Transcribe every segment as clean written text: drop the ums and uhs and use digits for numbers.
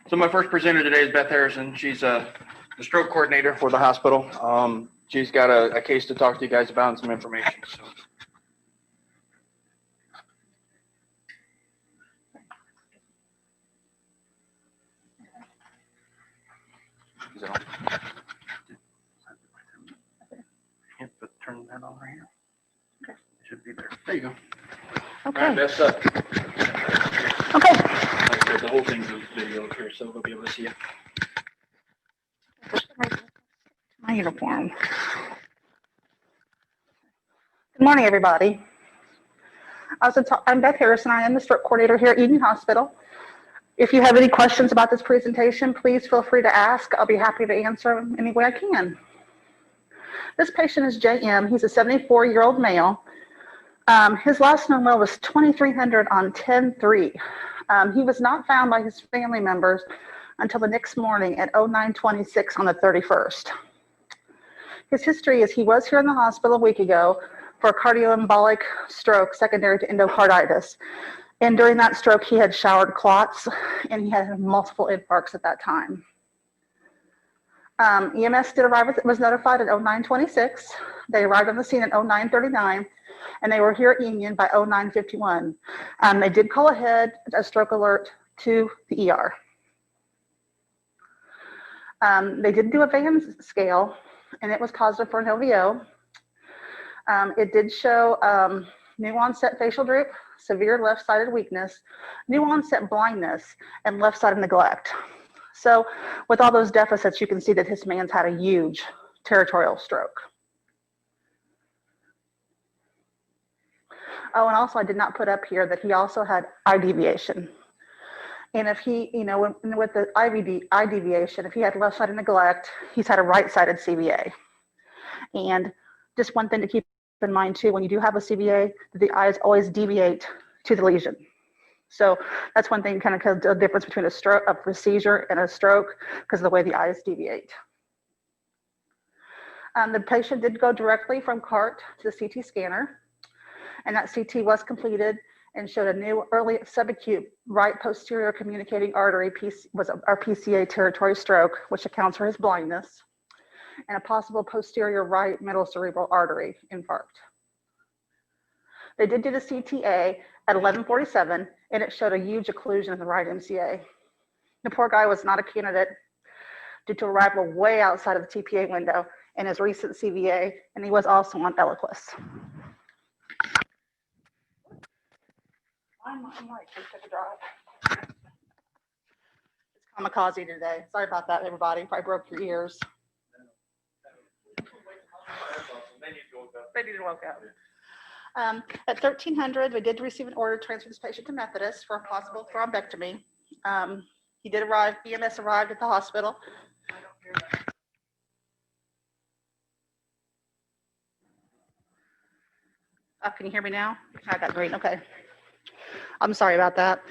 So my first presenter today is Beth Harrison. She's the stroke coordinator for the hospital. She's got a case to talk to you guys about and some information. So. Is it on? Yep, but turn that on right here. Okay. It should be there. There you go. Okay. All right, Beth's up. Okay. Like I said, the whole thing's a video here, so we'll be able to see you. My uniform. Good morning, everybody. I'm Beth Harrison. I am the stroke coordinator here at Union Hospital. If you have any questions about this presentation, please feel free to ask. I'll be happy to answer them any way I can. This patient is JM. He's a 74-year-old male. His last known well was 2300 on 10/3. He was not found by his family members until the next morning at 0926 on the 31st. His history is he was here in the hospital a week ago for a cardioembolic stroke secondary to endocarditis. And during that stroke, he had showered clots and he had multiple infarcts at that time. EMS did arrive, was notified at 0926. They arrived on the scene at 0939 and they were here at Union by 0951. They did call ahead a stroke alert to the ER. They did do a Van scale and it was positive for an OVO. It did show new onset facial droop, severe left-sided weakness, new onset blindness, and left-sided neglect. So with all those deficits, you can see that this man's had a huge territorial stroke. Oh, and also I did not put up here that he also had eye deviation. And if he, with the eye deviation, if he had left-sided neglect, he's had a right-sided CVA. And just one thing to keep in mind too, when you do have a CVA, the eyes always deviate to the lesion. So that's one thing, kind of the difference between a seizure and a stroke, because of the way the eyes deviate. The patient did go directly from CART to the CT scanner, and that CT was completed and showed a new early subacute right posterior communicating artery was our PCA territory stroke, which accounts for his blindness, and a possible posterior right middle cerebral artery infarct. They did do the CTA at 11:47, and it showed a huge occlusion in the right MCA. The poor guy was not a candidate due to arrival way outside of the TPA window and his recent CVA, and he was also on Eliquis. I'm right, just took a drive. It's kamikaze today. Sorry about that, everybody. Probably broke your ears. They need to woke up. At 1300, we did receive an order to transfer this patient to Methodist for a possible thrombectomy. He did arrive, EMS arrived at the hospital. Can you hear me now? I got green, okay. I'm sorry about that.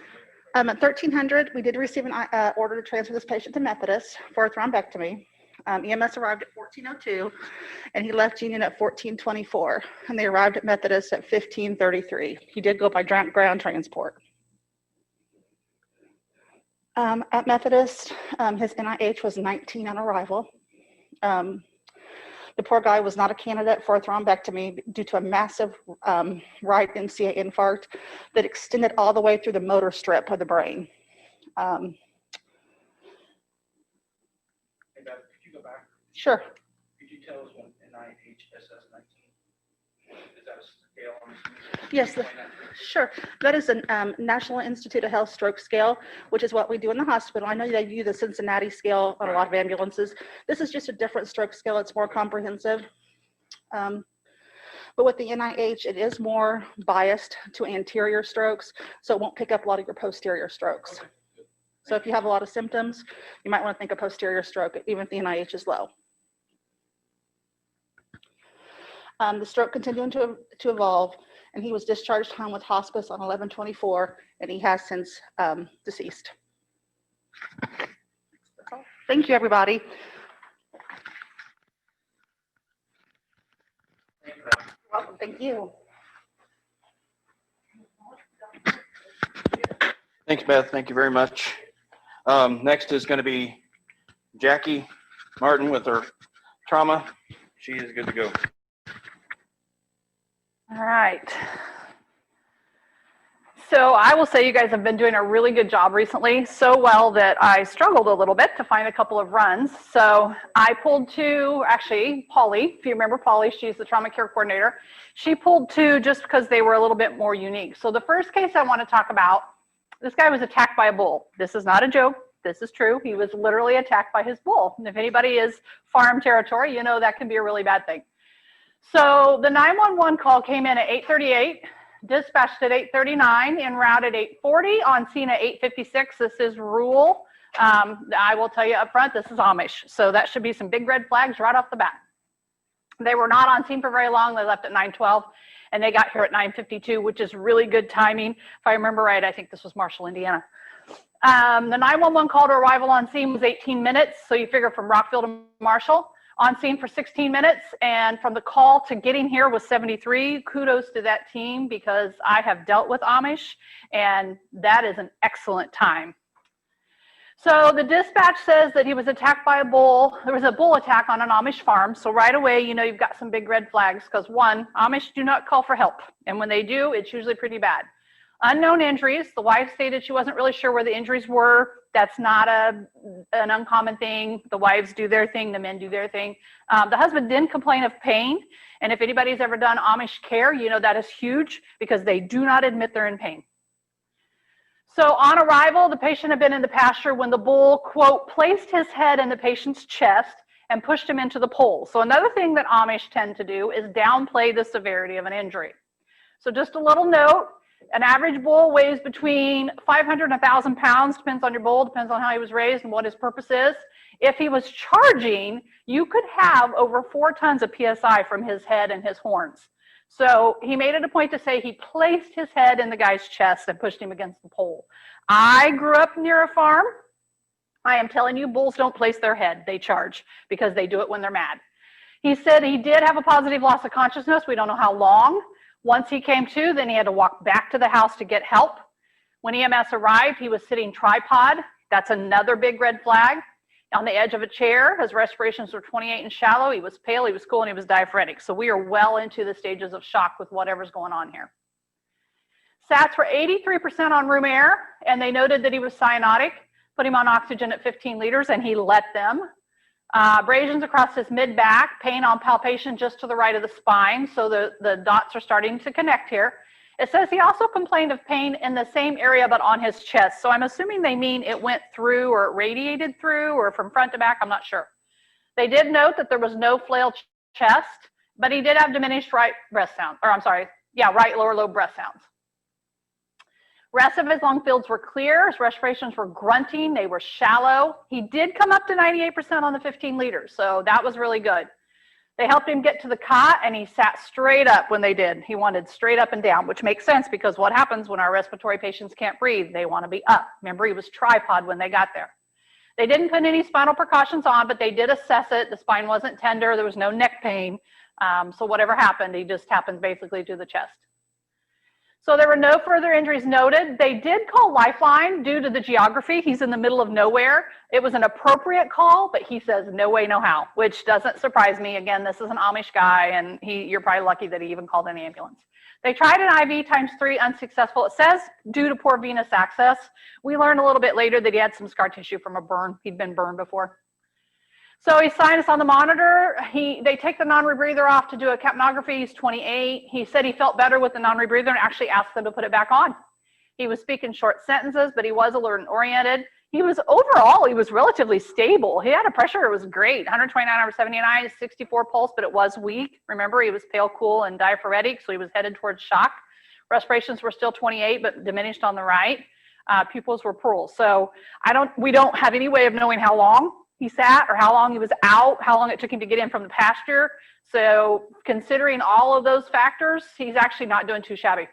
At 1300, we did receive an order to transfer this patient to Methodist for a thrombectomy. EMS arrived at 1402 and he left Union at 1424 and they arrived at Methodist at 1533. He did go by ground transport. At Methodist, his NIH was 19 on arrival. The poor guy was not a candidate for a thrombectomy due to a massive right MCA infarct that extended all the way through the motor strip of the brain. Sure. Could you tell us what NIHSS 19? Is that a scale? Yes, sure. That is a National Institute of Health stroke scale, which is what we do in the hospital. I know they use the Cincinnati scale on a lot of ambulances. This is just a different stroke scale. It's more comprehensive. But with the NIH, it is more biased to anterior strokes, so it won't pick up a lot of your posterior strokes. Okay. So if you have a lot of symptoms, you might want to think of posterior stroke, even if the NIH is low. The stroke continued to evolve, and he was discharged home with hospice on 11/24, and he has since deceased. Thank you, everybody. Thank you. You're welcome. Thank you. Thanks, Beth. Thank you very much. Next is going to be Jackie Martin with her trauma. She is good to go. All right. So I will say you guys have been doing a really good job recently, so well that I struggled a little bit to find a couple of runs. So I pulled two, actually, Polly, if you remember Polly, she's the trauma care coordinator. She pulled two just because they were a little bit more unique. So the first case I want to talk about, this guy was attacked by a bull. This is not a joke. This is true. He was literally attacked by his bull. And if anybody is farm territory, you know that can be a really bad thing. So the 911 call came in at 8:38. Dispatched at 8:39, en route at 8:40, on scene at 8:56. This is rural. I will tell you up front, this is Amish. So that should be some big red flags right off the bat. They were not on scene for very long. They left at 9:12 and they got here at 9:52, which is really good timing. If I remember right, I think this was Marshall, Indiana. The 911 call to arrival on scene was 18 minutes. So you figure from Rockville to Marshall. On scene for 16 minutes, and from the call to getting here was 73. Kudos to that team because I have dealt with Amish, and that is an excellent time. So the dispatch says that he was attacked by a bull. There was a bull attack on an Amish farm. So right away, you know, you've got some big red flags because one, Amish do not call for help. And when they do, it's usually pretty bad. Unknown injuries. The wife stated she wasn't really sure where the injuries were. That's not an uncommon thing. The wives do their thing, the men do their thing. The husband didn't complain of pain. And if anybody's ever done Amish care, you know that is huge because they do not admit they're in pain. So on arrival, the patient had been in the pasture when the bull, quote, placed his head in the patient's chest and pushed him into the pole. So another thing that Amish tend to do is downplay the severity of an injury. So just a little note, an average bull weighs between 500 and 1,000 pounds, depends on your bull, depends on how he was raised and what his purpose is. If he was charging, you could have over 4 tons of PSI from his head and his horns. So he made it a point to say he placed his head in the guy's chest and pushed him against the pole. I grew up near a farm. I am telling you, bulls don't place their head, they charge because they do it when they're mad. He said he did have a positive loss of consciousness. We don't know how long. Once he came to, then he had to walk back to the house to get help. When EMS arrived, he was sitting tripod. That's another big red flag. On the edge of a chair, his respirations were 28 and shallow. He was pale, he was cool, and he was diaphoretic. So we are well into the stages of shock with whatever's going on here. SATs were 83% on room air, and they noted that he was cyanotic, put him on oxygen at 15 liters, and he let them. Abrasions across his mid-back, pain on palpation just to the right of the spine, so the dots are starting to connect here. It says he also complained of pain in the same area but on his chest, so I'm assuming they mean it went through or it radiated through or from front to back, I'm not sure. They did note that there was no flail chest, but he did have diminished right breath sound, or I'm sorry, yeah, right lower lobe breath sounds. Rest of his lung fields were clear. His respirations were grunting. They were shallow. He did come up to 98% on the 15 liters, so that was really good. They helped him get to the cot, and he sat straight up when they did. He wanted straight up and down, which makes sense because what happens when our respiratory patients can't breathe? They want to be up. Remember, he was tripod when they got there. They didn't put any spinal precautions on, but they did assess it. The spine wasn't tender. There was no neck pain. So whatever happened, he just happened basically to the chest. So there were no further injuries noted. They did call Lifeline due to the geography. He's in the middle of nowhere. It was an appropriate call, but he says no way, no how, which doesn't surprise me. Again, this is an Amish guy, and you're probably lucky that he even called an ambulance. They tried an IV ×3, unsuccessful. It says due to poor venous access. We learned a little bit later that he had some scar tissue from a burn. He'd been burned before. So he's sinus on the monitor. They take the non-rebreather off to do a capnography. He's 28. He said he felt better with the non-rebreather and actually asked them to put it back on. He was speaking short sentences, but he was alert and oriented. He was relatively stable. He had a pressure, it was great. 129/79, 64 pulse, but it was weak. Remember, he was pale, cool, and diaphoretic, so he was headed towards shock. Respirations were still 28, but diminished on the right. Pupils were pearl. So we don't have any way of knowing how long he sat or how long he was out, how long it took him to get in from the pasture. So considering all of those factors, he's actually not doing too shabby.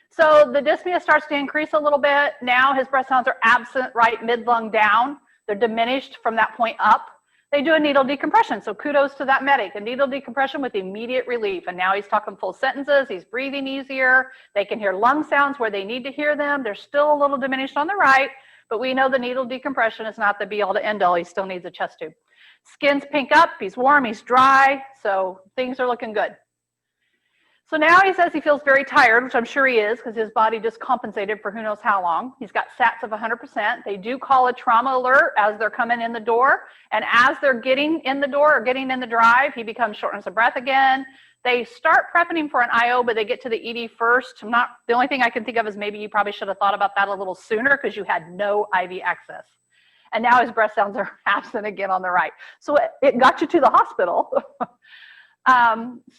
So the dyspnea starts to increase a little bit. Now his breath sounds are absent, right mid-lung down. They're diminished from that point up. They do a needle decompression. So kudos to that medic, a needle decompression with immediate relief. And now he's talking full sentences. He's breathing easier. They can hear lung sounds where they need to hear them. They're still a little diminished on the right, but we know the needle decompression is not the be all to end all. He still needs a chest tube. Skin's pink up, he's warm, he's dry, so things are looking good. So now he says he feels very tired, which I'm sure he is because his body just compensated for who knows how long. He's got SATs of 100%. They do call a trauma alert as they're coming in the door. And as they're getting in the door or getting in the drive, he becomes shortness of breath again. They start prepping him for an IO, but they get to the ED first. The only thing I can think of is maybe you probably should have thought about that a little sooner because you had no IV access. And now his breath sounds are absent again on the right. So it got you to the hospital.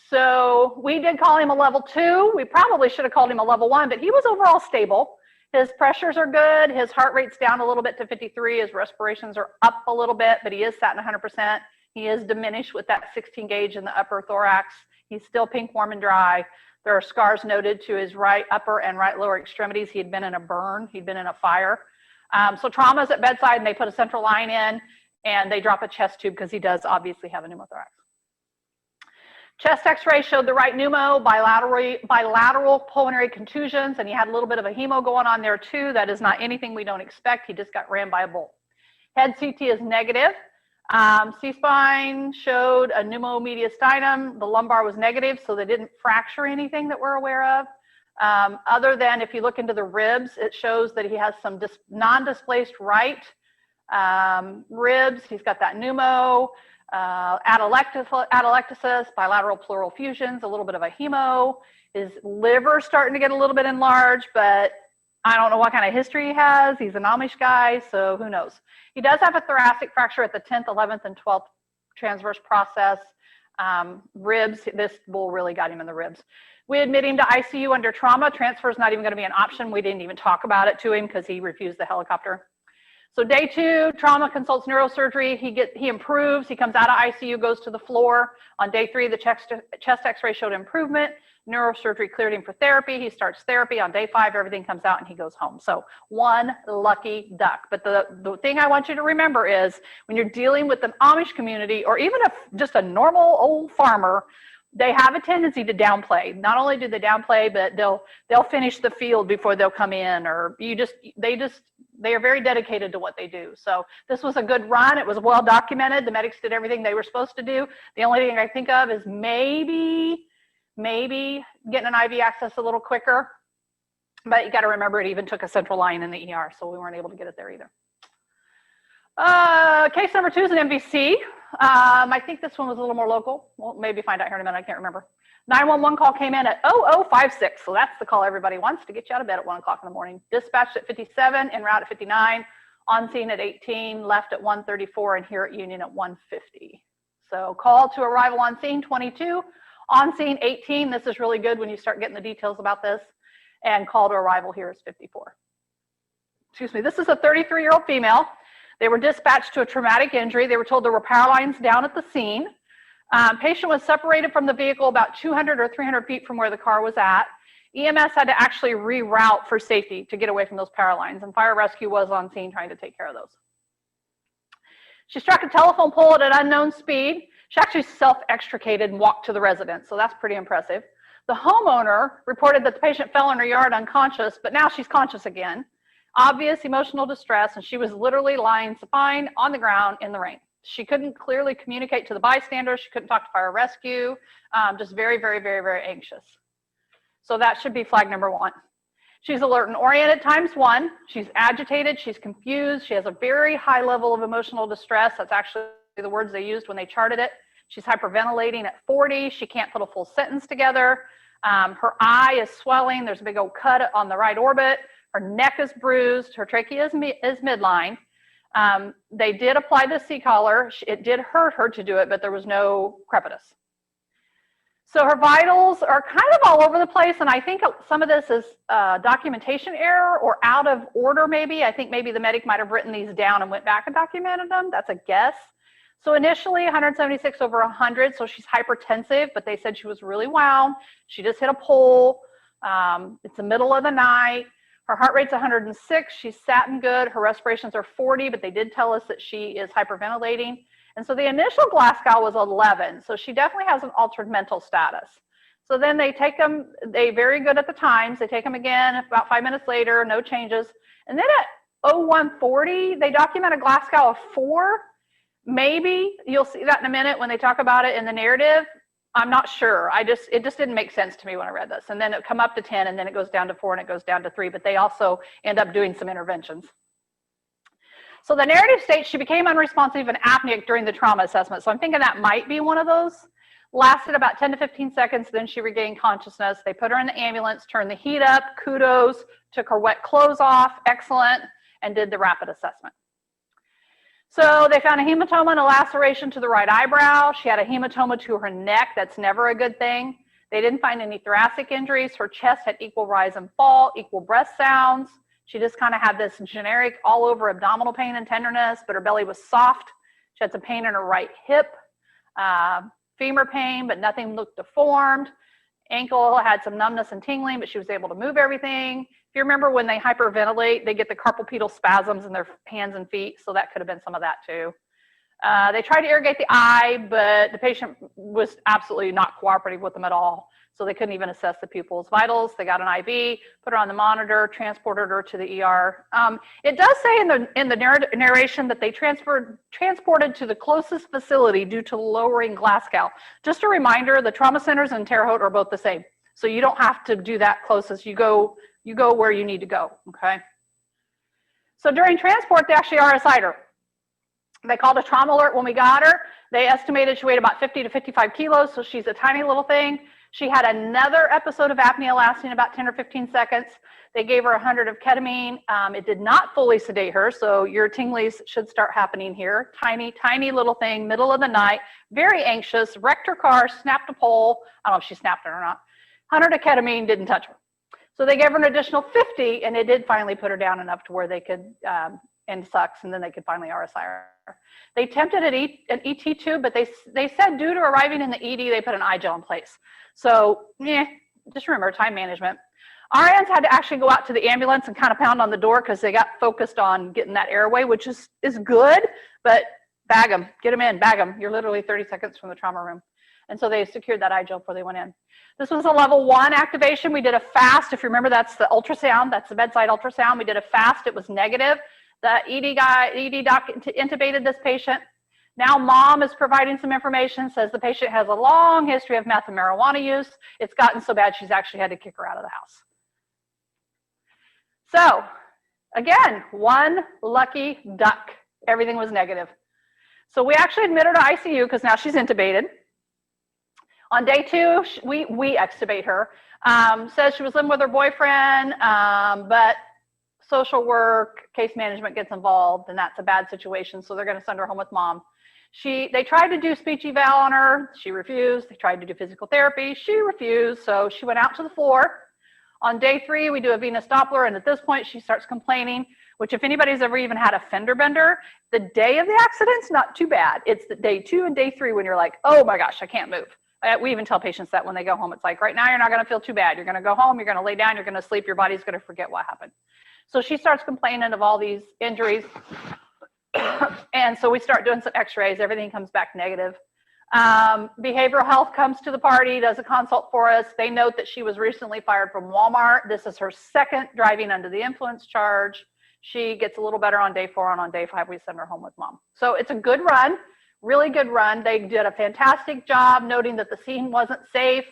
So we did call him a level 2. We probably should have called him a level 1, but he was overall stable. His pressures are good. His heart rate's down a little bit to 53. His respirations are up a little bit, but he is sat in 100%. He is diminished with that 16 gauge in the upper thorax. He's still pink, warm, and dry. There are scars noted to his right upper and right lower extremities. He had been in a burn. He'd been in a fire. So trauma's at bedside, and they put a central line in, and they drop a chest tube because he does obviously have a pneumothorax. Chest x-ray showed the right pneumo, bilateral pulmonary contusions, and he had a little bit of a hemo going on there too. That is not anything we don't expect. He just got rammed by a bull. Head CT is negative. C-spine showed a pneumomediastinum. The lumbar was negative, so they didn't fracture anything that we're aware of. Other than if you look into the ribs, it shows that he has some non-displaced right ribs. He's got that pneumo. Atelectasis, bilateral pleural fusions, a little bit of a hemo. His liver's starting to get a little bit enlarged, but I don't know what kind of history he has. He's an Amish guy, so who knows. He does have a thoracic fracture at the 10th, 11th, and 12th transverse process. Ribs, this bull really got him in the ribs. We admit him to ICU under trauma. Transfer is not even going to be an option. We didn't even talk about it to him because he refused the helicopter. So day 2, trauma consults neurosurgery. He improves. He comes out of ICU, goes to the floor. On day 3, the chest x-ray showed improvement. Neurosurgery cleared him for therapy. He starts therapy. On day 5, everything comes out and he goes home. So one lucky duck. But the thing I want you to remember is when you're dealing with an Amish community or even just a normal old farmer, they have a tendency to downplay. Not only do they downplay, but they'll finish the field before they'll come in, or they are very dedicated to what they do. So this was a good run. It was well documented. The medics did everything they were supposed to do. The only thing I think of is maybe getting an IV access a little quicker, but you got to remember it even took a central line in the ER, so we weren't able to get it there either. Case number 2 is an MVC. I think this one was a little more local. We'll maybe find out here in a minute. I can't remember. 911 call came in at 0056. So that's the call everybody wants to get you out of bed at 1 o'clock in the morning. Dispatched at 57, en route at 59, on scene at 18, left at 1:34, and here at Union at 1:50. So call to arrival on scene 22, on scene 18. This is really good when you start getting the details about this. And call to arrival here is 54. Excuse me. This is a 33-year-old female. They were dispatched to a traumatic injury. They were told there were power lines down at the scene. Patient was separated from the vehicle about 200 or 300 feet from where the car was at. EMS had to actually reroute for safety to get away from those power lines, and fire rescue was on scene trying to take care of those. She struck a telephone pole at an unknown speed. She actually self-extricated and walked to the residence, so that's pretty impressive. The homeowner reported that the patient fell in her yard unconscious, but now she's conscious again. Obvious emotional distress, and she was literally lying supine on the ground in the rain. She couldn't clearly communicate to the bystanders. She couldn't talk to fire rescue. Just very, very, very, very anxious. So that should be flag number 1. She's alert and oriented ×1. She's agitated. She's confused. She has a very high level of emotional distress. That's actually the words they used when they charted it. She's hyperventilating at 40. She can't put a full sentence together. Her eye is swelling. There's a big old cut on the right orbit. Her neck is bruised. Her trachea is midline. They did apply the C-collar. It did hurt her to do it, but there was no crepitus. So her vitals are kind of all over the place, and I think some of this is documentation error or out of order maybe. I think maybe the medic might have written these down and went back and documented them. That's a guess. So initially 176/100, so she's hypertensive, but they said she was really wound. She just hit a pole. It's the middle of the night. Her heart rate's 106. She's satin good. Her respirations are 40, but they did tell us that she is hyperventilating. And so the initial Glasgow was 11. So she definitely has an altered mental status. So then they take them, they very good at the times. They take them again about 5 minutes later, no changes. And then 0140, they document a Glasgow of 4. Maybe you'll see that in a minute when they talk about it in the narrative. I'm not sure. It just didn't make sense to me when I read this. And then it come up to 10, and then it goes down to 4, and it goes down to 3. But they also end up doing some interventions. So the narrative states she became unresponsive and apneic during the trauma assessment. So I'm thinking that might be one of those. Lasted about 10 to 15 seconds, then she regained consciousness. They put her in the ambulance, turned the heat up, kudos, took her wet clothes off, excellent, and did the rapid assessment. So they found a hematoma and a laceration to the right eyebrow. She had a hematoma to her neck. That's never a good thing. They didn't find any thoracic injuries. Her chest had equal rise and fall, equal breath sounds. She just kind of had this generic all over abdominal pain and tenderness, but her belly was soft. She had some pain in her right hip, femur pain, but nothing looked deformed. Ankle had some numbness and tingling, but she was able to move everything. If you remember when they hyperventilate, they get the carpal pedal spasms in their hands and feet, so that could have been some of that too. They tried to irrigate the eye, but the patient was absolutely not cooperating with them at all, so they couldn't even assess the pupil's vitals. They got an IV, put her on the monitor, transported her to the ER. It does say in the narration that they transported to the closest facility due to lowering Glasgow. Just a reminder, the trauma centers in Terre Haute are both the same, so you don't have to do that closest. You go where you need to go, okay? So during transport, they actually RSI'd her. They called a trauma alert when we got her. They estimated she weighed about 50 to 55 kilos, so she's a tiny little thing. She had another episode of apnea lasting about 10 or 15 seconds. They gave her 100 of ketamine. It did not fully sedate her, so your tinglies should start happening here. Tiny, tiny little thing, middle of the night, very anxious, wrecked her car, snapped a pole. I don't know if she snapped it or not. 100 of ketamine didn't touch her. So they gave her an additional 50, and it did finally put her down enough to where they could end sucks, and then they could finally RSI her. They attempted an ET tube, but they said due to arriving in the ED, they put an eye gel in place. So, just remember, time management. RNs had to actually go out to the ambulance and kind of pound on the door because they got focused on getting that airway, which is good, but bag them, get them in, bag them. You're literally 30 seconds from the trauma room. And so they secured that eye gel before they went in. This was a level 1 activation. We did a fast. If you remember, that's the ultrasound. That's the bedside ultrasound. We did a fast. It was negative. The ED doc intubated this patient. Now mom is providing some information, says the patient has a long history of meth and marijuana use. It's gotten so bad she's actually had to kick her out of the house. So again, one lucky duck. Everything was negative. So we actually admitted her to ICU because now she's intubated. On day 2, we extubate her. Says she was living with her boyfriend, but social work, case management gets involved, and that's a bad situation, so they're going to send her home with mom. They tried to do speech eval on her. She refused. They tried to do physical therapy. She refused, so she went out to the floor. On day 3, we do a venous Doppler, and at this point, she starts complaining, which if anybody's ever even had a fender bender, the day of the accident's not too bad. It's the day 2 and day 3 when you're like, oh my gosh, I can't move. We even tell patients that when they go home. It's like, right now, you're not going to feel too bad. You're going to go home. You're going to lay down. You're going to sleep. Your body's going to forget what happened. So she starts complaining of all these injuries. And so we start doing some x-rays. Everything comes back negative. Behavioral health comes to the party, does a consult for us. They note that she was recently fired from Walmart. This is her 2nd driving under the influence charge. She gets a little better on day 4, and on day 5, we send her home with mom. So it's a good run. Really good run. They did a fantastic job noting that the scene wasn't safe.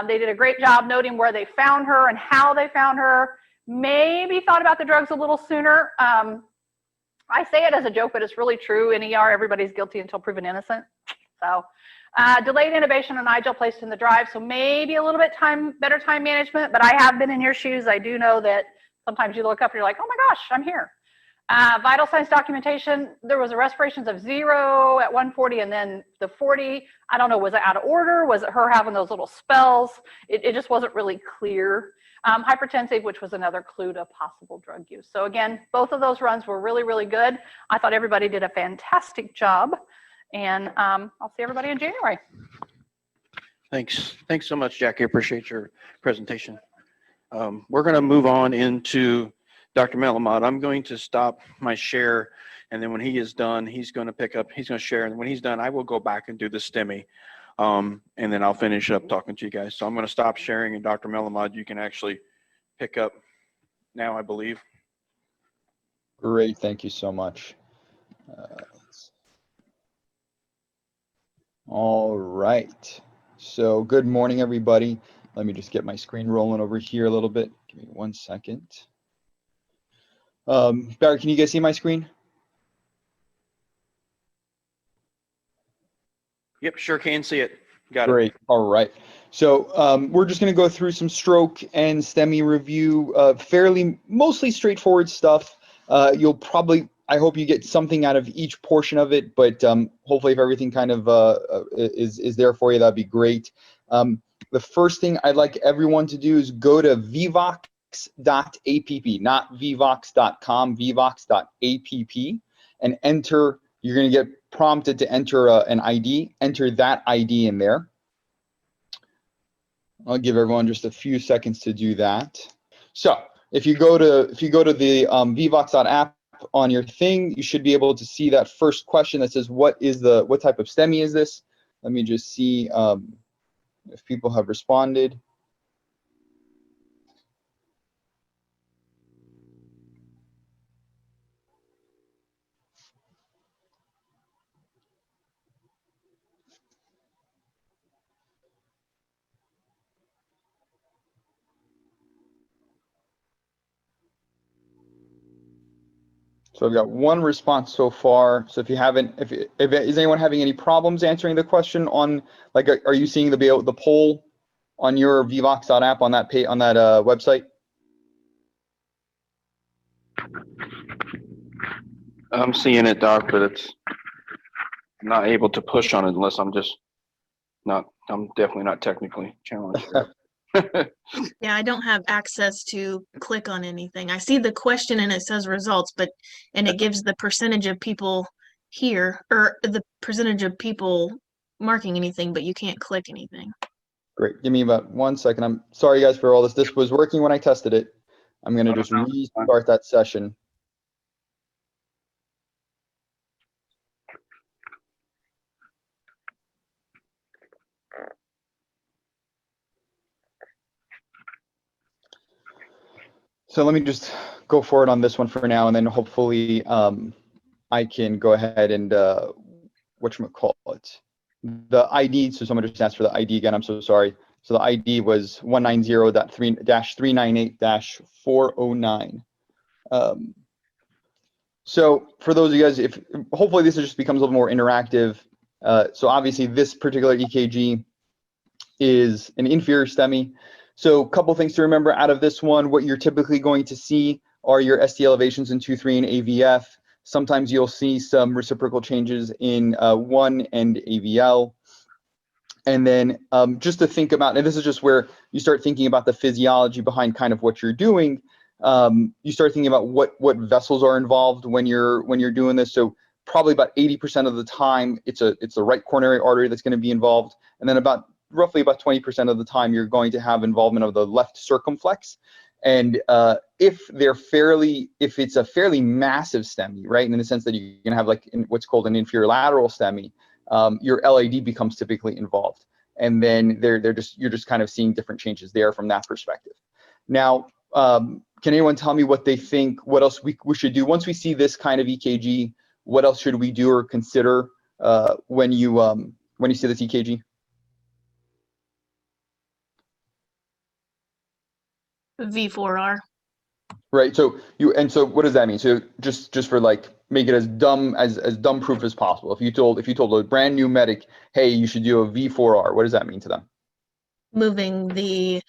They did a great job noting where they found her and how they found her. Maybe thought about the drugs a little sooner. I say it as a joke, but it's really true. In ER, everybody's guilty until proven innocent. So delayed intubation and eye gel placed in the drive. So maybe a little bit better time management, but I have been in your shoes. I do know that sometimes you look up and you're like, oh my gosh, I'm here. Vital signs documentation, there was a respirations of 0 at 140, and then the 40, I don't know, was it out of order? Was it her having those little spells? It just wasn't really clear. Hypertensive, which was another clue to possible drug use. So again, both of those runs were really, really good. I thought everybody did a fantastic job, and I'll see everybody in January. Thanks so much, Jackie. I appreciate your presentation. We're going to move on into Dr. Malamud. I'm going to stop my share, and then when he is done, he's going to share, and when he's done, I will go back and do the STEMI, and then I'll finish up talking to you guys. So I'm going to stop sharing, and Dr. Malamud, you can actually pick up now, I believe. Great, thank you so much. All right, so good morning, everybody. Let me just get my screen rolling over here a little bit. Give me 1 second. Barry, can you guys see my screen? Yep, sure can see it. Got it. Great, all right. So we're just gonna go through some stroke and STEMI review, mostly straightforward stuff. You'll probably, I hope you get something out of each portion of it, but hopefully if everything kind of is there for you, that'd be great. The first thing I'd like everyone to do is go to vivox.app, not vivox.com, vivox.app, and enter. You're going to get prompted to enter an ID. Enter that ID in there. I'll give everyone just a few seconds to do that. So if you go to the vivox.app on your thing, you should be able to see that first question that says, what type of STEMI is this? Let me just see if people have responded. So I've got one response so far. So if you haven't, is anyone having any problems answering the question on, like, are you seeing the poll on your vivox.app on that website? I'm seeing it, Doc, but it's not able to push on it unless I'm definitely not technically challenged. Yeah, I don't have access to click on anything. I see the question and it says results, and it gives the percentage of people here, or the percentage of people marking anything, but you can't click anything. Great. Give me about 1 second. I'm sorry, guys, for all this. This was working when I tested it. I'm going to just restart that session. So let me just go forward on this one for now, and then hopefully I can go ahead and whatchamacallit. The ID, so someone just asked for the ID again, I'm so sorry. So the ID was 190.3-398-409. So for those of you guys, hopefully this just becomes a little more interactive. So obviously this particular EKG is an inferior STEMI. So a couple things to remember out of this one. What you're typically going to see are your ST elevations in 2-3 and AVF. Sometimes you'll see some reciprocal changes in 1 and AVL. And then just to think about, and this is just where you start thinking about the physiology behind kind of what you're doing. You start thinking about what vessels are involved when you're doing this. So probably about 80% of the time, it's the right coronary artery that's going to be involved, and then roughly about 20% of the time, you're going to have involvement of the left circumflex. And if it's a fairly massive STEMI, right, in the sense that you're going to have like what's called an inferior lateral STEMI, your LAD becomes typically involved, and then you're just kind of seeing different changes there from that perspective. Now, can anyone tell me what they think? What else we should do once we see this kind of EKG? What else should we do or consider when you see this EKG? V4R. Right. So what does that mean? So just for like make it as dumb proof as possible. If you told a brand new medic, hey, you should do a V4R, what does that mean to them? Moving the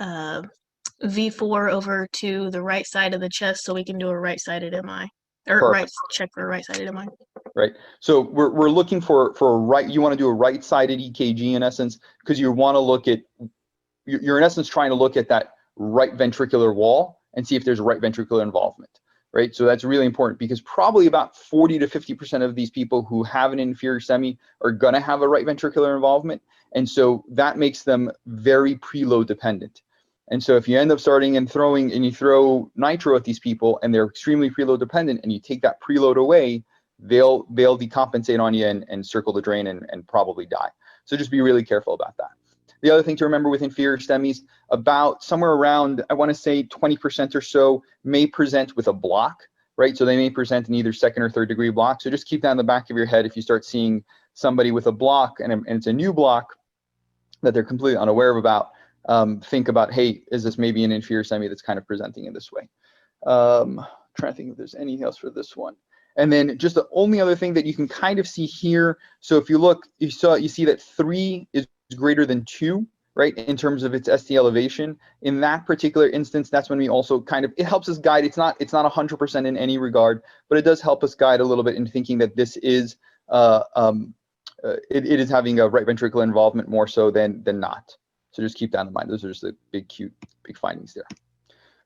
V4 over to the right side of the chest so we can do a right-sided MI, or check for a right-sided MI. Right. So we're looking for a right. You want to do a right-sided EKG in essence, because you want to look at, you're in essence trying to look at that right ventricular wall and see if there's right ventricular involvement, right? So that's really important, because probably about 40 to 50% of these people who have an inferior STEMI are going to have a right ventricular involvement. And so that makes them very preload dependent. And so if you end up starting and you throw nitro at these people and they're extremely preload dependent, and you take that preload away, they'll decompensate on you and circle the drain and probably die. So just be really careful about that. The other thing to remember with inferior STEMIs, about somewhere around, I want to say 20% or so may present with a block. right? So they may present in either second or third degree block. So just keep that in the back of your head if you start seeing somebody with a block and it's a new block that they're completely unaware of about. Think about, hey, is this maybe an inferior semi that's kind of presenting in this way? Trying to think if there's anything else for this one. And then just the only other thing that you can kind of see here. So if you look, you see that 3 is greater than 2, right? In terms of its ST elevation. In that particular instance, that's when we also kind of, it helps us guide. It's not 100% in any regard, but it does help us guide a little bit in thinking that this is, it is having a right ventricular involvement more so than not. So just keep that in mind. Those are just the big, cute, big findings there.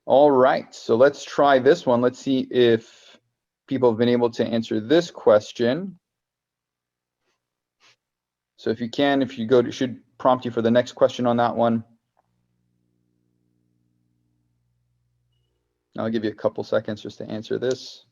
All right, so let's try this one. Let's see if people have been able to answer this question. So if you can, if you go to, it should prompt you for the next question on that one. I'll give you a couple seconds just to answer this.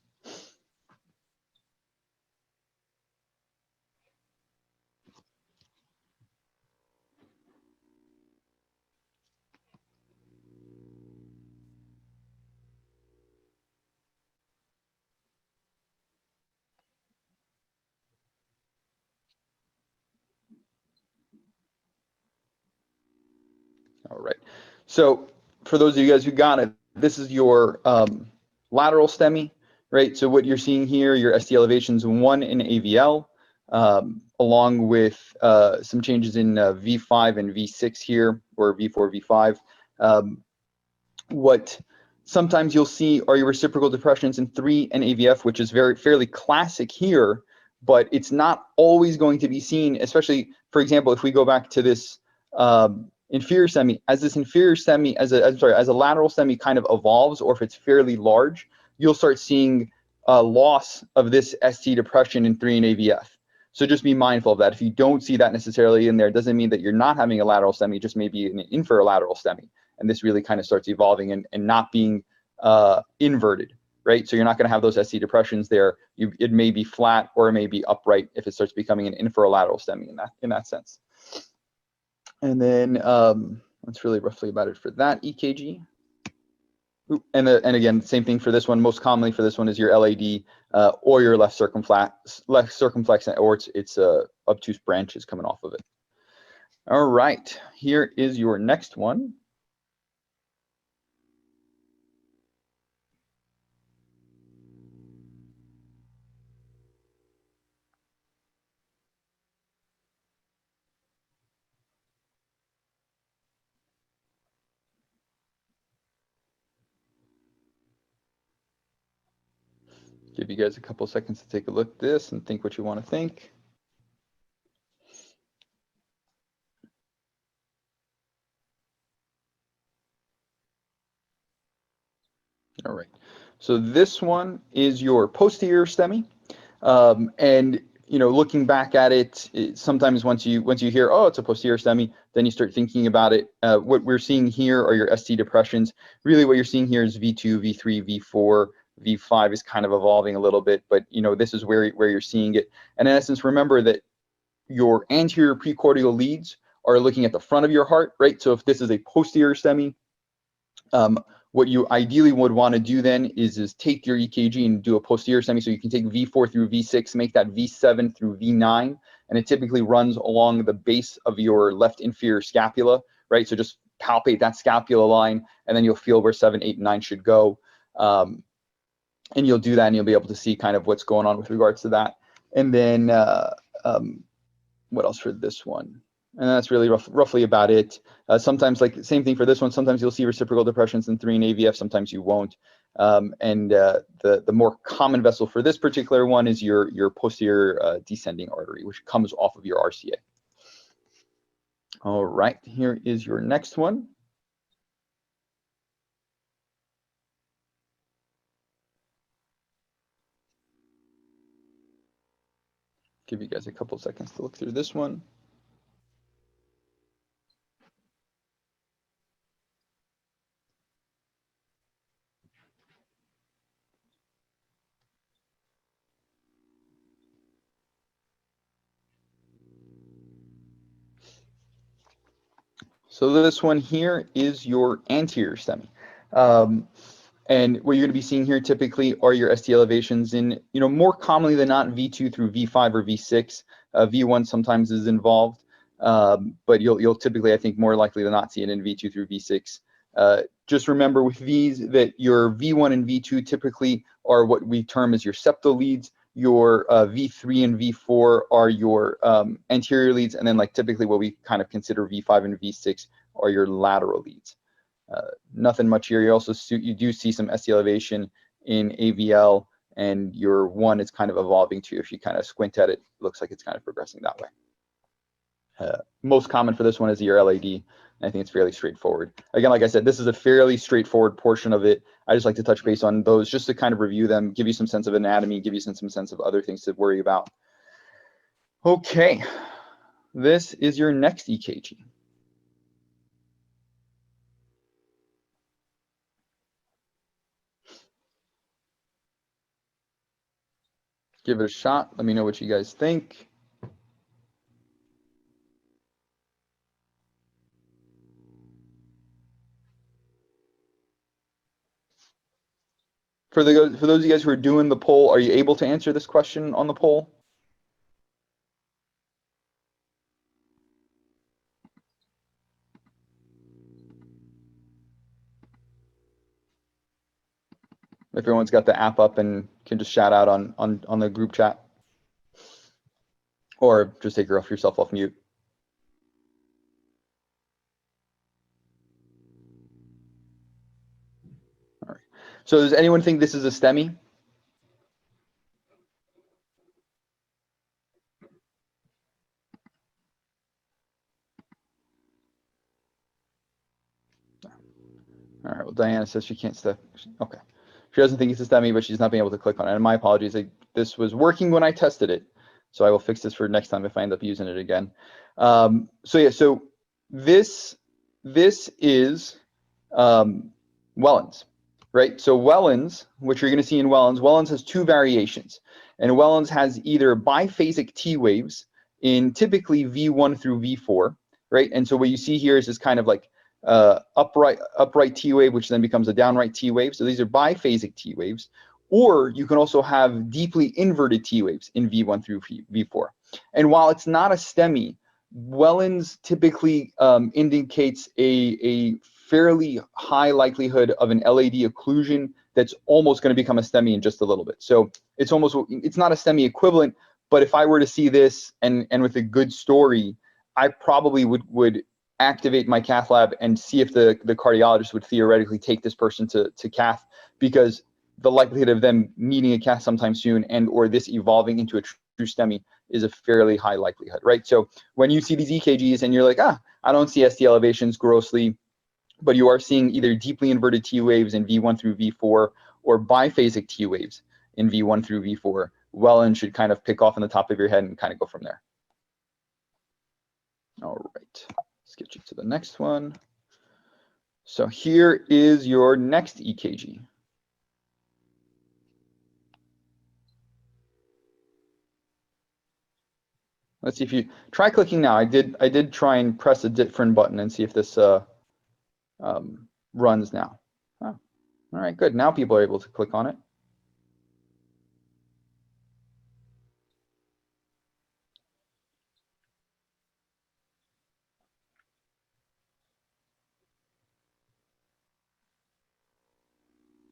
All right. So for those of you guys who got it, this is your lateral STEMI, right? So what you're seeing here, your ST elevations 1 in AVL, along with some changes in V5 and V6 here, or V4, V5. What sometimes you'll see are your reciprocal depressions in 3 and AVF, which is fairly classic here, but it's not always going to be seen, especially, for example, if we go back to this inferior STEMI, as this inferior STEMI, as a lateral STEMI kind of evolves, or if it's fairly large, you'll start seeing loss of this ST depression in 3 and AVF. So just be mindful of that. If you don't see that necessarily in there, it doesn't mean that you're not having a lateral STEMI, just maybe an inferolateral STEMI. And this really kind of starts evolving and not being inverted, right? So you're not going to have those ST depressions there. It may be flat or it may be upright if it starts becoming an inferolateral STEMI in that sense. And then that's really roughly about it for that EKG. Ooh, and again, same thing for this one. Most commonly for this one is your LAD or your left circumflex, or it's obtuse branches coming off of it. All right, here is your next one. Give you guys a couple seconds to take a look at this and think what you want to think. All right, so this one is your posterior STEMI. And looking back at it, sometimes once you hear, oh, it's a posterior STEMI, then you start thinking about it. What we're seeing here are your ST depressions. Really what you're seeing here is V2, V3, V4, V5 is kind of evolving a little bit, but this is where you're seeing it. And in essence, remember that your anterior precordial leads are looking at the front of your heart, right? So if this is a posterior STEMI, what you ideally would want to do then is take your EKG and do a posterior STEMI. So you can take V4 through V6, make that V7 through V9, and it typically runs along the base of your left inferior scapula, right? So just palpate that scapula line, and then you'll feel where 7, 8, and 9 should go. And you'll do that, and you'll be able to see kind of what's going on with regards to that. And then what else for this one? And that's really roughly about it. Sometimes, like same thing for this one, sometimes you'll see reciprocal depressions in 3 and AVF, sometimes you won't. The more common vessel for this particular one is your posterior descending artery, which comes off of your RCA. All right, here is your next one. Give you guys a couple seconds to look through this one. So this one here is your anterior STEMI. And what you're going to be seeing here typically are your ST elevations in, more commonly than not, V2 through V5 or V6. V1 sometimes is involved, but you'll typically, I think, more likely than not see it in V2 through V6. Just remember with these that your V1 and V2 typically are what we term as your septal leads. Your V3 and V4 are your anterior leads, and then like typically what we kind of consider V5 and V6 are your lateral leads. Nothing much here. You do see some ST elevation in AVL, and your one is kind of evolving too. If you kind of squint at it, it looks like it's kind of progressing that way. Most common for this one is your LAD. I think it's fairly straightforward. Again, like I said, this is a fairly straightforward portion of it. I just like to touch base on those just to kind of review them, give you some sense of anatomy, give you some sense of other things to worry about. Okay, this is your next EKG. Give it a shot. Let me know what you guys think. For those of you guys who are doing the poll, are you able to answer this question on the poll? If everyone's got the app up and can just shout out on the group chat, or just take yourself off mute. All right. So does anyone think this is a STEMI? All right. Well, Diana says she can't step. Okay. She doesn't think it's a STEMI, but she's not being able to click on it. And my apologies. This was working when I tested it, so I will fix this for next time if I end up using it again. So yeah. So this is Wellens, right? So Wellens, which you're going to see in Wellens has two variations, and Wellens has either biphasic T waves in typically V1 through V4, right? And so what you see here is this kind of like upright T wave, which then becomes a downright T wave. So these are biphasic T waves. Or you can also have deeply inverted T waves in V1 through V4. And while it's not a STEMI, Wellens typically indicates a fairly high likelihood of an LAD occlusion that's almost going to become a STEMI in just a little bit. So it's not a STEMI equivalent, but if I were to see this and with a good story, I probably would activate my cath lab and see if the cardiologist would theoretically take this person to cath, because the likelihood of them needing a cath sometime soon and or this evolving into a true STEMI is a fairly high likelihood, right? So when you see these EKGs and you're like, I don't see ST elevations grossly, but you are seeing either deeply inverted T waves in V1 through V4 or biphasic T waves in V1 through V4, Wellens should kind of pick off on the top of your head and kind of go from there. All right, let's get you to the next one. So here is your next EKG. Let's see if you try clicking now. I did try and press a different button and see if this runs now. Oh, all right, good. Now people are able to click on it.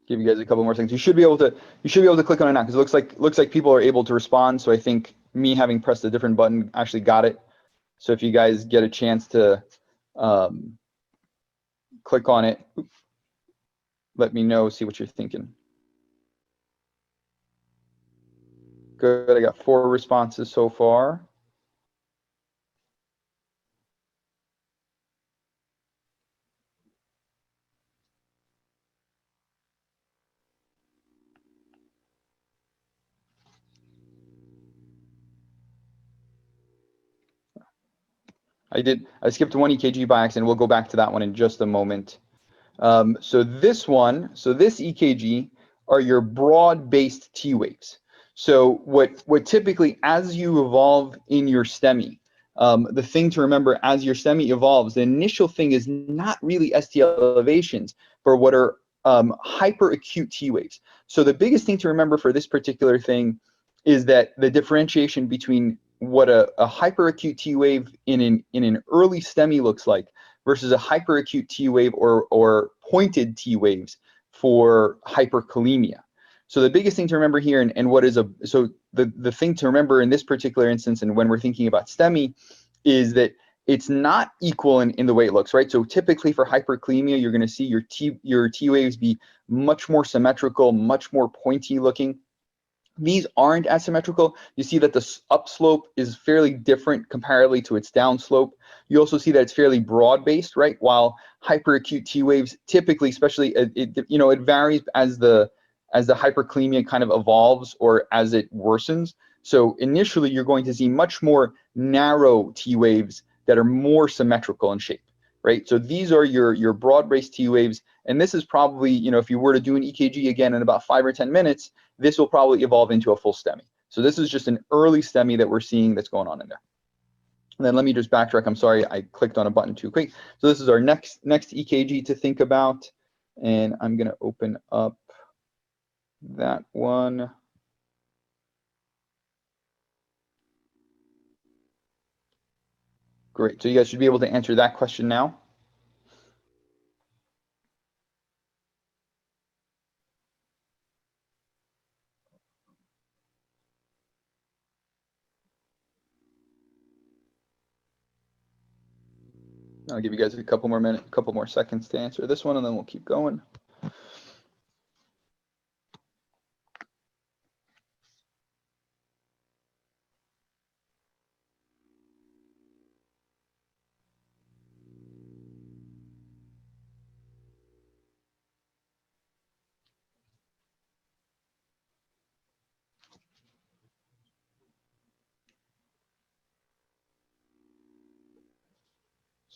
Give you guys a couple more things. You should be able to click on it now, because it looks like people are able to respond. So I think me having pressed a different button actually got it. So if you guys get a chance to click on it, let me know, see what you're thinking. Good, I got 4 responses so far. I skipped one EKG by accident. We'll go back to that one in just a moment. So this EKG are your broad-based T waves. So what typically, as you evolve in your STEMI, the thing to remember as your STEMI evolves, the initial thing is not really ST elevations, but what are hyperacute T waves. So the biggest thing to remember for this particular thing is that the differentiation between what a hyperacute T wave in an early STEMI looks like versus a hyperacute T wave or pointed T waves for hyperkalemia. So the biggest thing to remember here, and what is the thing to remember in this particular instance, and when we're thinking about STEMI, is that it's not equal in the way it looks, right? So typically for hyperkalemia, you're going to see your T waves be much more symmetrical, much more pointy looking. These aren't as symmetrical. You see that the upslope is fairly different comparatively to its downslope. You also see that it's fairly broad-based, right? While hyperacute T waves typically, especially, it varies as the hyperkalemia kind of evolves or as it worsens. So initially, you're going to see much more narrow T waves that are more symmetrical in shape, right? So these are your broad-based T waves, and this is probably, if you were to do an EKG again in about 5 or 10 minutes, this will probably evolve into a full STEMI. So this is just an early STEMI that we're seeing that's going on in there. And then let me just backtrack. I'm sorry, I clicked on a button too quick. So this is our next EKG to think about, and I'm going to open up that one. Great. So you guys should be able to answer that question now. I'll give you guys a couple more seconds to answer this one, and then we'll keep going.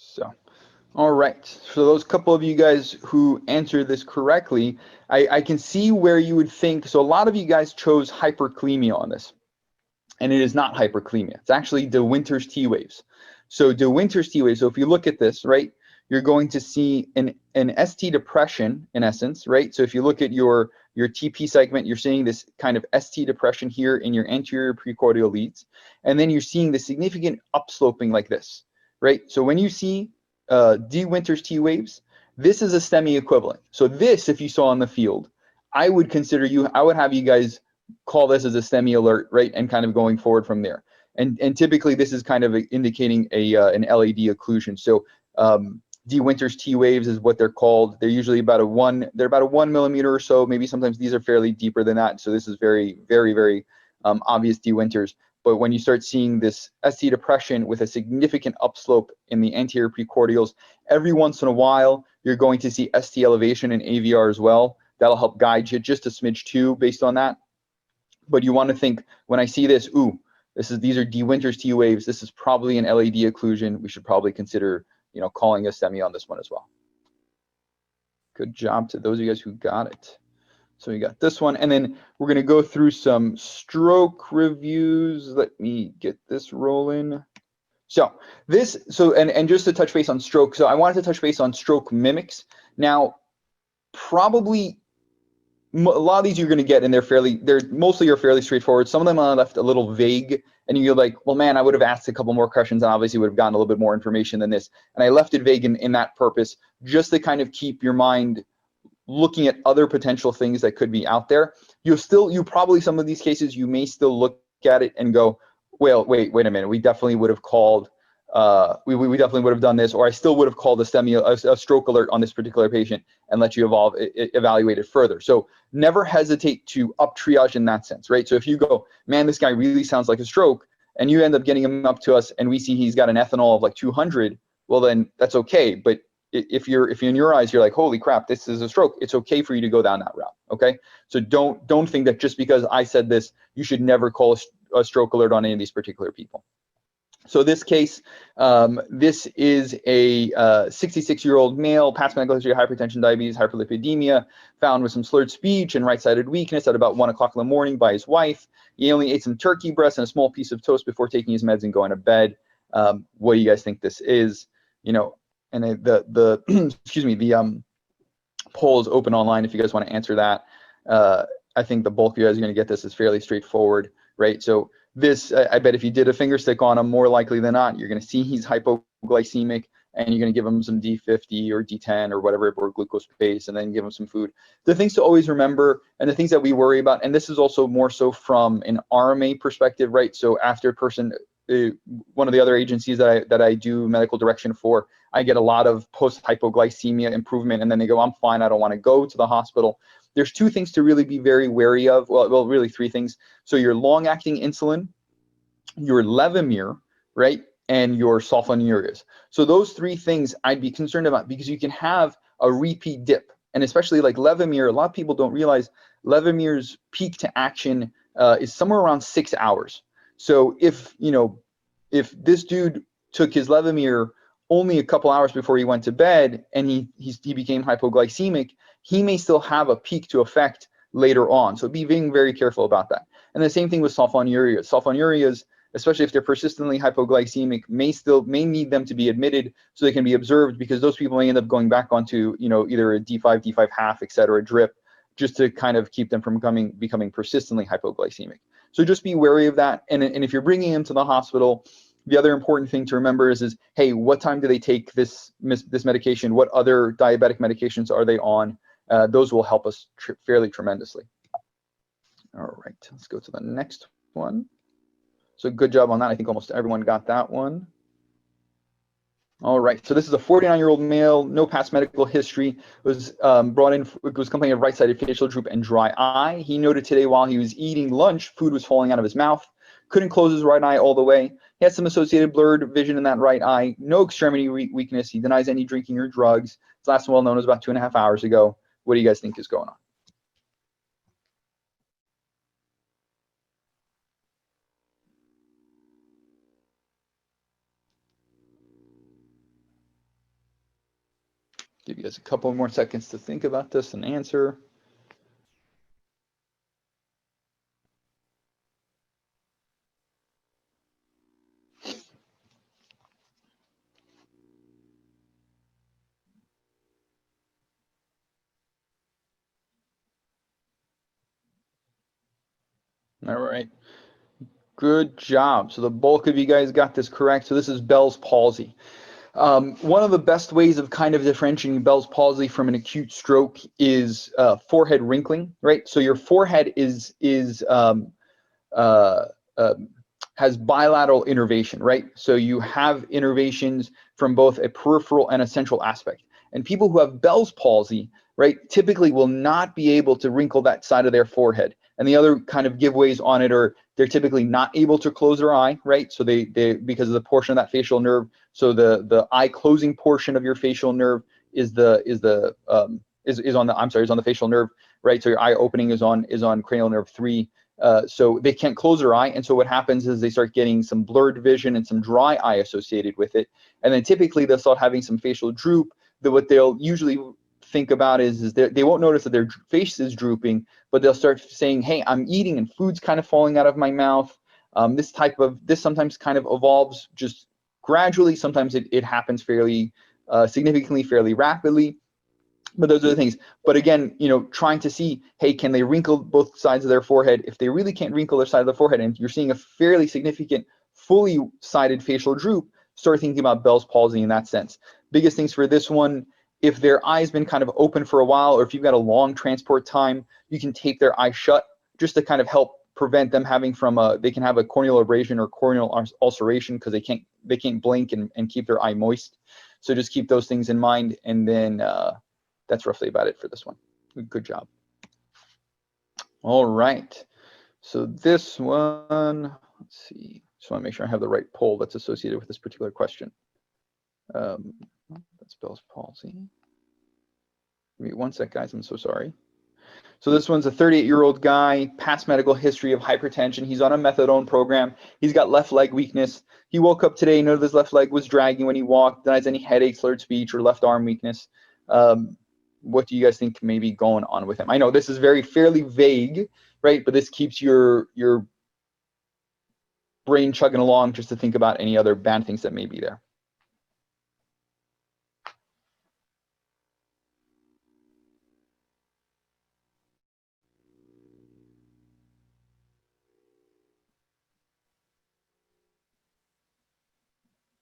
So, all right. So those couple of you guys who answered this correctly, I can see where you would think. So a lot of you guys chose hyperkalemia on this, and it is not hyperkalemia. It's actually De Winter's T waves. So De Winter's T waves. So if you look at this, right, you're going to see an ST depression in essence, right? So if you look at your TP segment, you're seeing this kind of ST depression here in your anterior precordial leads, and then you're seeing the significant upsloping like this, right? So when you see De Winter's T waves, this is a STEMI equivalent. So this, if you saw in the field, I would have you guys call this as a STEMI alert, right? And kind of going forward from there. And typically this is kind of indicating an LAD occlusion. So De Winter's T waves is what they're called. They're usually about a 1 millimeter or so. Maybe sometimes these are fairly deeper than that. So this is very, very, very obvious De Winter's. But when you start seeing this ST depression with a significant upslope in the anterior precordials, every once in a while, you're going to see ST elevation in AVR as well. That'll help guide you just a smidge too based on that. But you want to think, when I see this, these are De Winter's T waves. This is probably an LAD occlusion. We should probably consider, calling a STEMI on this one as well. Good job to those of you guys who got it. So we got this one, and then we're going to go through some stroke reviews. Let me get this rolling. And just to touch base on stroke. So I wanted to touch base on stroke mimics. Now, probably a lot of these you're going to get, and they're mostly fairly straightforward. Some of them are left a little vague, and you're like, well, man, I would have asked a couple more questions, and obviously would have gotten a little bit more information than this. And I left it vague in that purpose, just to kind of keep your mind looking at other potential things that could be out there. Probably some of these cases, you may still look at it and go, well, wait a minute, we definitely would have called, we definitely would have done this, or I still would have called a stroke alert on this particular patient and let you evaluate it further. So never hesitate to up triage in that sense, right? So if you go, man, this guy really sounds like a stroke, and you end up getting him up to us and we see he's got an ethanol of like 200, well then that's okay. But if you're in your eyes, you're like, holy crap, this is a stroke, it's okay for you to go down that route, okay? So don't think that just because I said this, you should never call a stroke alert on any of these particular people. So this case, this is a 66-year-old male, past medical history of hypertension, diabetes, hyperlipidemia, found with some slurred speech and right-sided weakness at about 1 o'clock in the morning by his wife. He only ate some turkey breast and a small piece of toast before taking his meds and going to bed. What do you guys think this is? And excuse me, poll is open online if you guys want to answer that. I think the bulk of you guys are going to get this. Is fairly straightforward, right? So this, I bet if you did a finger stick on him, more likely than not, you're going to see he's hypoglycemic, and you're going to give him some D50 or D10 or whatever, or glucose base, and then give him some food. The things to always remember, and the things that we worry about, and this is also more so from an RMA perspective, right? So after a person, one of the other agencies that I do medical direction for, I get a lot of post-hypoglycemia improvement, and then they go, I'm fine, I don't want to go to the hospital. There's two things to really be very wary of. Well, really three things. So your long-acting insulin, your Levemir, right, and your sulfonylureas. So those three things I'd be concerned about, because you can have a repeat dip. And especially like Levemir, a lot of people don't realize Levemir's peak to action is somewhere around 6 hours. So if this dude took his Levemir only a couple hours before he went to bed, and he became hypoglycemic, he may still have a peak to effect later on. So be being very careful about that. And the same thing with sulfonylureas. Sulfonylureas, especially if they're persistently hypoglycemic, may need them to be admitted so they can be observed, because those people may end up going back onto either a D5, D5 half, et cetera, drip, just to kind of keep them from becoming persistently hypoglycemic. So just be wary of that. And if you're bringing them to the hospital, the other important thing to remember is hey, what time do they take this medication? What other diabetic medications are they on? Those will help us fairly tremendously. All right, let's go to the next one. So good job on that. I think almost everyone got that one. All right, so this is a 49-year-old male, no past medical history, was brought in, was complaining of right-sided facial droop and dry eye. He noted today while he was eating lunch, food was falling out of his mouth, couldn't close his right eye all the way. He had some associated blurred vision in that right eye, no extremity weakness. He denies any drinking or drugs. His last well known was about 2.5 hours ago. What do you guys think is going on? Give you guys a couple more seconds to think about this and answer. All right, good job. So the bulk of you guys got this correct. So this is Bell's palsy. One of the best ways of kind of differentiating Bell's palsy from an acute stroke is forehead wrinkling, right? So your forehead has bilateral innervation, right? So you have innervations from both a peripheral and a central aspect. And people who have Bell's palsy, right, typically will not be able to wrinkle that side of their forehead. And the other kind of giveaways on it are they're typically not able to close their eye, right? So they because of the portion of that facial nerve. So the eye closing portion of your facial nerve is on the facial nerve, right? So your eye opening is on cranial nerve 3. So they can't close their eye, and so what happens is they start getting some blurred vision and some dry eye associated with it. And then typically they'll start having some facial droop. That what they'll usually think about is they won't notice that their face is drooping, but they'll start saying, hey, I'm eating and food's kind of falling out of my mouth. This sometimes kind of evolves just gradually. Sometimes it happens fairly significantly, fairly rapidly. But those are the things. But again, trying to see, hey, can they wrinkle both sides of their forehead? If they really can't wrinkle their side of the forehead, and you're seeing a fairly significant, fully sided facial droop, start thinking about Bell's palsy in that sense. Biggest things for this one, if their eye's been kind of open for a while, or if you've got a long transport time, you can tape their eye shut just to kind of help prevent them having they can have a corneal abrasion or corneal ulceration because they can't blink and keep their eye moist. So just keep those things in mind, and then that's roughly about it for this one. Good job. All right. So this one, let's see. Just want to make sure I have the right poll that's associated with this particular question. That's Bell's palsy. Give me 1 sec, guys. I'm so sorry. So this one's a 38-year-old guy, past medical history of hypertension. He's on a methadone program. He's got left leg weakness. He woke up today, noted his left leg was dragging when he walked, denies any headache, slurred speech, or left arm weakness. What do you guys think may be going on with him? I know this is fairly vague, right? But this keeps your brain chugging along just to think about any other bad things that may be there.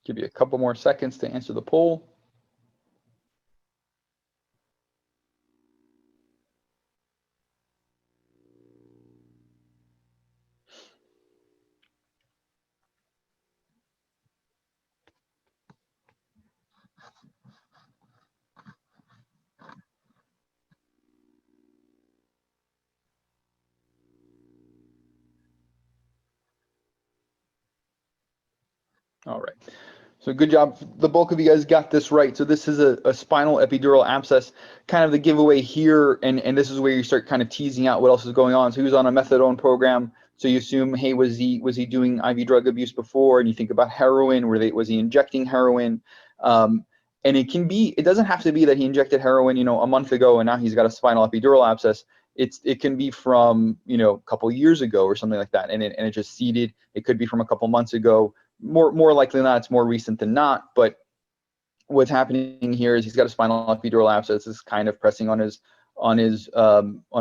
Give you a couple more seconds to answer the poll. All right. So good job. The bulk of you guys got this right. So this is a spinal epidural abscess, kind of the giveaway here. And this is where you start kind of teasing out what else is going on. So he was on a methadone program. So you assume, hey, was he doing IV drug abuse before? And you think about heroin. Was he injecting heroin? And it doesn't have to be that he injected heroin, a month ago and now he's got a spinal epidural abscess. It can be from, a couple years ago or something like that. And it just seeded. It could be from a couple months ago. More likely than not, it's more recent than not. But what's happening here is he's got a spinal epidural abscess. It's kind of pressing on his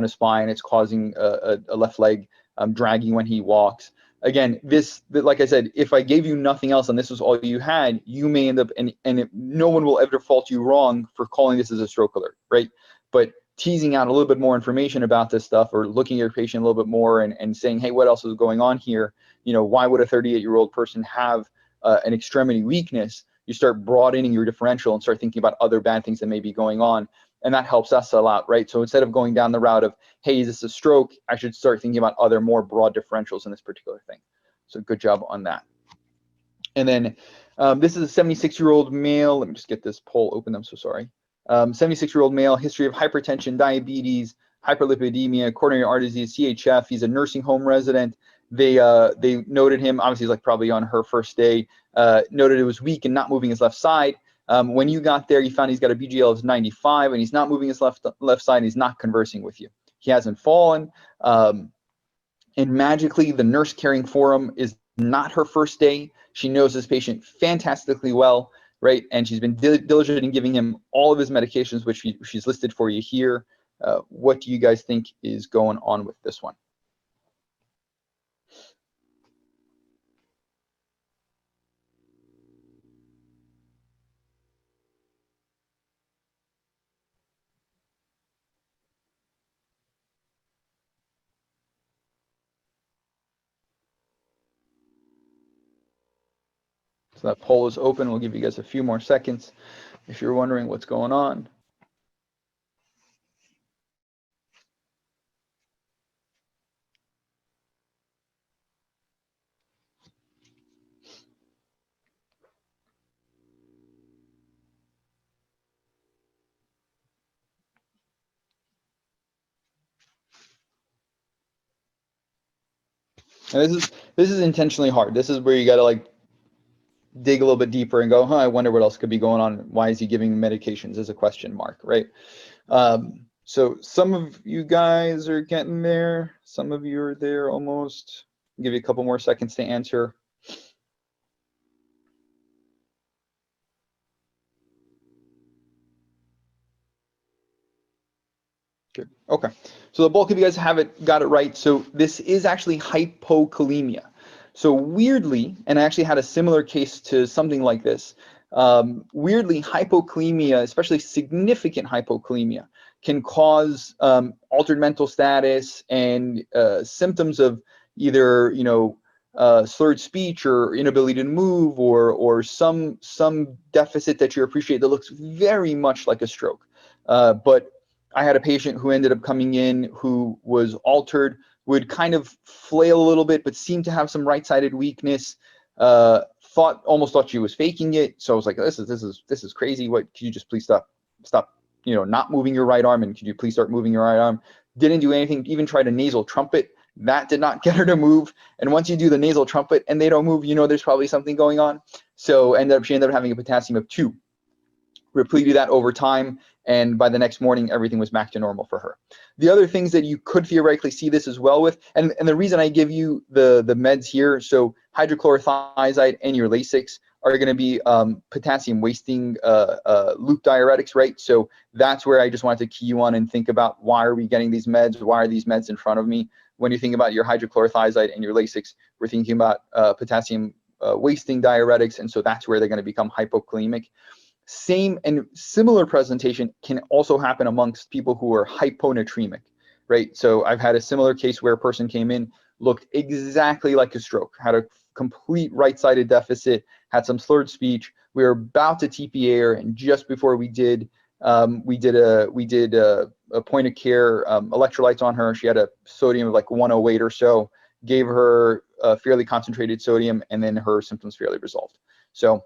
spine. It's causing a left leg dragging when he walks. Again, like I said, if I gave you nothing else and this was all you had, you may end up no one will ever fault you wrong for calling this as a stroke alert, right? But teasing out a little bit more information about this stuff, or looking at your patient a little bit more and saying, hey, what else is going on here? Why would a 38-year-old person have an extremity weakness? You start broadening your differential and start thinking about other bad things that may be going on. And that helps us a lot, right? So instead of going down the route of, hey, is this a stroke? I should start thinking about other more broad differentials in this particular thing. So good job on that. And then this is a 76-year-old male. Let me just get this poll open. I'm so sorry. 76-year-old male, history of hypertension, diabetes, hyperlipidemia, coronary artery disease, CHF. He's a nursing home resident. They noted him, obviously, like probably on her first day, noted it was weak and not moving his left side. When you got there, you found he's got a BGL of 95 and he's not moving his left side. And he's not conversing with you. He hasn't fallen. And magically, the nurse caring for him is not her first day. She knows this patient fantastically well, right? And she's been diligent in giving him all of his medications, which she's listed for you here. What do you guys think is going on with this one? So that poll is open. We'll give you guys a few more seconds if you're wondering what's going on. And this is intentionally hard. This is where you got to like dig a little bit deeper and go, I wonder what else could be going on. Why is he giving medications as a question mark, right? So some of you guys are getting there. Some of you are there almost. I'll give you a couple more seconds to answer. Good. Okay. So the bulk of you guys got it right. So this is actually hypokalemia. So weirdly, and I actually had a similar case to something like this. Weirdly, hypokalemia, especially significant hypokalemia, can cause altered mental status and symptoms of either slurred speech or inability to move or some deficit that you appreciate that looks very much like a stroke. But I had a patient who ended up coming in who was altered, would kind of flail a little bit, but seemed to have some right-sided weakness. Almost thought she was faking it. So I was like, this is crazy. What? Could you just please stop, not moving your right arm, and could you please start moving your right arm? Didn't do anything. Even tried a nasal trumpet. That did not get her to move. And once you do the nasal trumpet and they don't move, there's probably something going on. So she ended up having a potassium of 2. Repleted that over time, and by the next morning, everything was back to normal for her. The other things that you could theoretically see this as well with, and the reason I give you the meds here, so hydrochlorothiazide and your Lasix are going to be potassium wasting loop diuretics, right? So that's where I just wanted to key you on and think about, why are we getting these meds? Why are these meds in front of me? When you think about your hydrochlorothiazide and your Lasix, we're thinking about potassium wasting diuretics, and so that's where they're going to become hypokalemic. Same and similar presentation can also happen amongst people who are hyponatremic, right? So I've had a similar case where a person came in, looked exactly like a stroke, had a complete right-sided deficit, had some slurred speech. We were about to TPA her, and just before we did a point of care electrolytes on her. She had a sodium of like 108 or so. Gave her a fairly concentrated sodium, and then her symptoms fairly resolved. So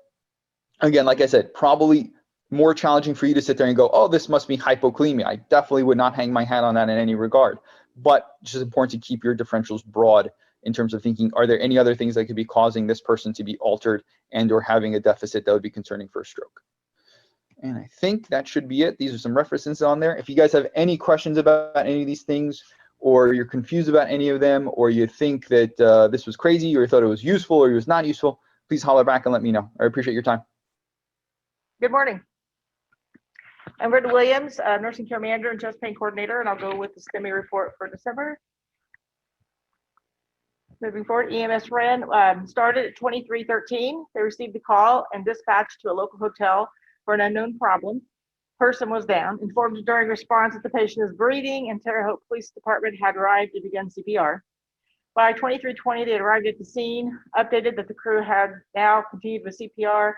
again, like I said, probably more challenging for you to sit there and go, oh, this must be hypokalemia. I definitely would not hang my hat on that in any regard. But it's just important to keep your differentials broad in terms of thinking, are there any other things that could be causing this person to be altered and or having a deficit that would be concerning for a stroke? And I think that should be it. These are some references on there. If you guys have any questions about any of these things, or you're confused about any of them, or you think that this was crazy, or you thought it was useful, or it was not useful, please holler back and let me know. I appreciate your time. Good morning. I'm Brenda Williams, Nursing Care Manager and Chest Pain Coordinator, and I'll go with the STEMI report for December. Moving forward, EMS ran started at 2313. They received the call and dispatched to a local hotel for an unknown problem. Person was down. Informed during response that the patient is breathing, and Terre Haute Police Department had arrived to begin CPR. By 2320, they arrived at the scene, updated that the crew had now continued with CPR.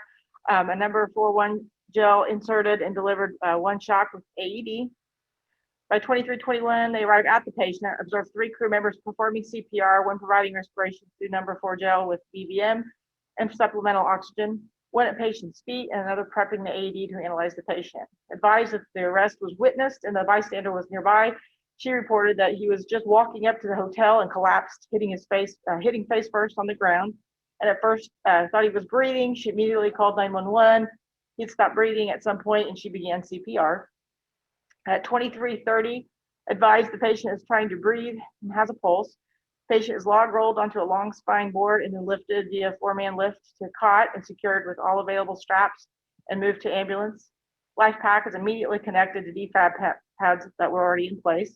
A number 4-1 gel inserted and delivered one shock with AED. By 2321, they arrived at the patient, observed 3 crew members performing CPR, one providing respiration through number 4 gel with BVM and supplemental oxygen, one at patient's feet, and another prepping the AED to analyze the patient. Advised that the arrest was witnessed and the bystander was nearby, she reported that he was just walking up to the hotel and collapsed, hitting face first on the ground. And at first thought he was breathing. She immediately called 911. He'd stopped breathing at some point, and she began CPR. At 2330, advised the patient is trying to breathe and has a pulse. Patient is log rolled onto a long spine board and then lifted via 4-man lift to cot and secured with all available straps and moved to ambulance. Life pack is immediately connected to defib pads that were already in place.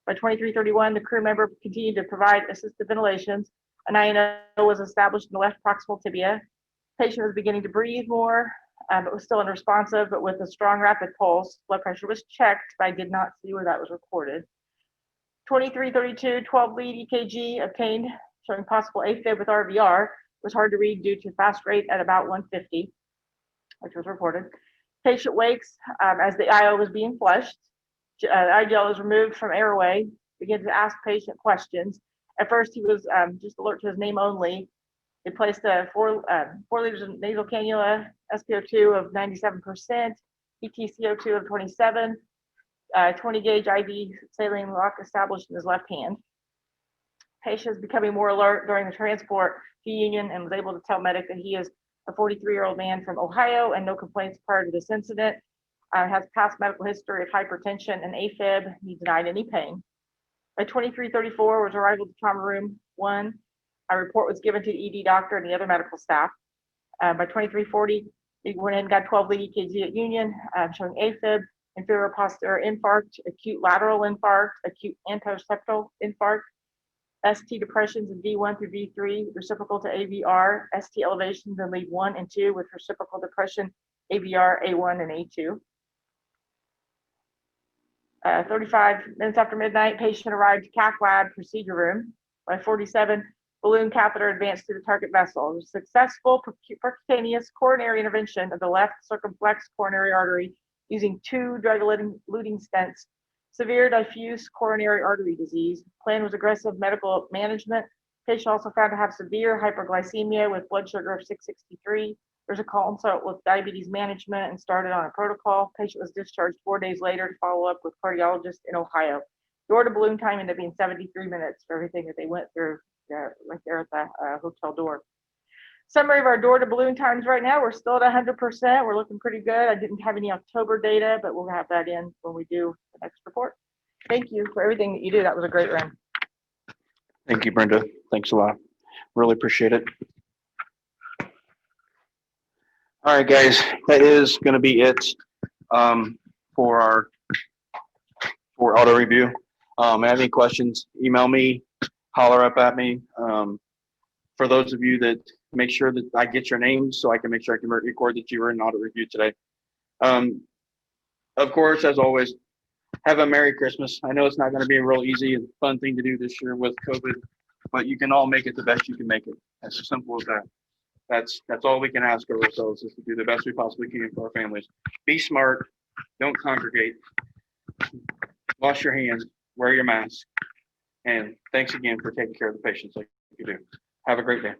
By 2331, the crew member continued to provide assisted ventilations. An INO was established in the left proximal tibia. Patient was beginning to breathe more, but was still unresponsive, but with a strong rapid pulse. Blood pressure was checked, but I did not see where that was recorded. 2332, 12 lead EKG obtained, showing possible AFib with RVR. It was hard to read due to fast rate at about 150, which was reported. Patient wakes as the IO was being flushed. IGL is removed from airway, begin to ask patient questions. At first, he was just alert to his name only. They placed 4 liters of nasal cannula, SpO2 of 97%, EtCO2 of 27, 20 gauge IV saline lock established in his left hand. Patient is becoming more alert during the transport to Union and was able to tell medic that he is a 43-year-old man from Ohio and no complaints prior to this incident. Has past medical history of hypertension and AFib. He denied any pain. By 2334 was arrival to trauma room 1. A report was given to the ED doctor and the other medical staff. By 2340, we went in and got 12 lead EKG at Union, showing AFib, inferior posterior infarct, acute lateral infarct, acute anteroseptal infarct, ST depressions in V1 through V3, reciprocal to AVR, ST elevations in lead 1 and 2 with reciprocal depression, AVR, A1 and A2. 35 minutes after midnight, patient arrived to cath lab procedure room. By 47, balloon catheter advanced to the target vessel. Successful percutaneous coronary intervention of the left circumflex coronary artery using 2 drug-eluting stents. Severe diffuse coronary artery disease. Plan was aggressive medical management. Patient also found to have severe hyperglycemia with blood sugar of 663. There's a consult with diabetes management and started on a protocol. Patient was discharged 4 days later to follow up with cardiologist in Ohio. Door to balloon time ended up being 73 minutes for everything that they went through right there at the hotel door. Summary of our door to balloon times right now, we're still at 100%. We're looking pretty good. I didn't have any October data, but we'll have that in when we do the next report. Thank you for everything that you do. That was a great run. Thank you, Brenda. Thanks a lot. Really appreciate it. All right, guys, that is going to be it for auto review. If you have any questions, email me, holler up at me. For those of you that make sure that I get your names so I can make sure I can record that you were in audit review today. Of course, as always, have a Merry Christmas. I know it's not going to be a real easy and fun thing to do this year with COVID, but you can all make it the best you can make it. It's as simple as that. That's all we can ask of ourselves, is to do the best we possibly can for our families. Be smart. Don't congregate. Wash your hands. Wear your mask. And thanks again for taking care of the patients like you do. Have a great day.